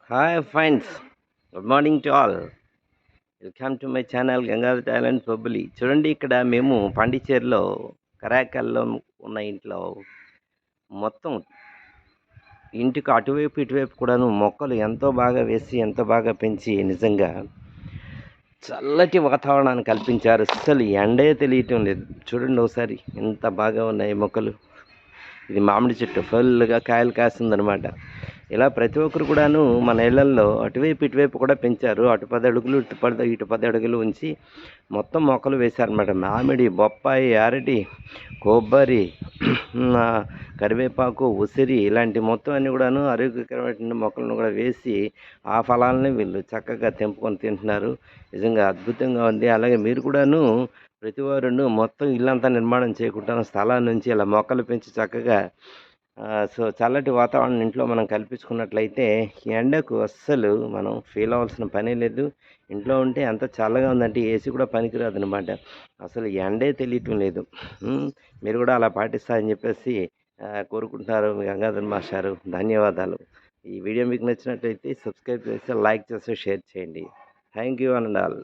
Hi friends, good morning to all. Welcome to my channel Gangadhar talent Bobbili. చూడండి, ఇక్కడ మేము పాండిచ్చేరిలో కరాకల్లో ఉన్న ఇంట్లో మొత్తం ఇంటికి అటువైపు ఇటువైపు కూడాను మొక్కలు ఎంతో బాగా వేసి ఎంతో బాగా పెంచి నిజంగా చల్లటి వాతావరణాన్ని కల్పించారు. అస్సలు ఎండే తెలియటం లేదు. చూడండి ఒకసారి ఎంత బాగా ఉన్నాయి మొక్కలు. ఇది మామిడి చెట్టు ఫుల్గా కాయలు కాస్తుందనమాట. ఇలా ప్రతి ఒక్కరు కూడాను మన ఇళ్లల్లో అటువైపు ఇటువైపు కూడా పెంచారు. అటు 10 అడుగులు, ఇటు 10 అడుగులు ఉంచి మొత్తం మొక్కలు వేశారనమాట. మామిడి, బొప్పాయి, అరటి, కొబ్బరి, కరివేపాకు, ఉసిరి ఇలాంటి మొత్తం అన్నీ కూడాను ఆరోగ్యకరమైన మొక్కలను కూడా వేసి ఆ ఫలాలని వీళ్ళు చక్కగా తెంపుకొని తింటున్నారు. నిజంగా అద్భుతంగా ఉంది. అలాగే మీరు కూడాను ప్రతి వారును మొత్తం ఇల్లంతా నిర్మాణం చేయకుండా స్థలాల నుంచి ఇలా మొక్కలు పెంచి చక్కగా సో చల్లటి వాతావరణం ఇంట్లో మనం కల్పించుకున్నట్లయితే ఎండకు అస్సలు మనం ఫీల్ అవ్వాల్సిన పనే లేదు. ఇంట్లో ఉంటే ఎంత చల్లగా ఉందంటే ఏసీ కూడా పనికిరాదనమాట. అసలు ఎండే తెలియటం లేదు. మీరు కూడా అలా పాటిస్తారని చెప్పేసి కోరుకుంటున్నారు మీ గంగాధర్ మాస్టారు. ధన్యవాదాలు. ఈ వీడియో మీకు నచ్చినట్లయితే సబ్స్క్రైబ్ చేసి, లైక్ చేసి, షేర్ చేయండి. Thank you and all.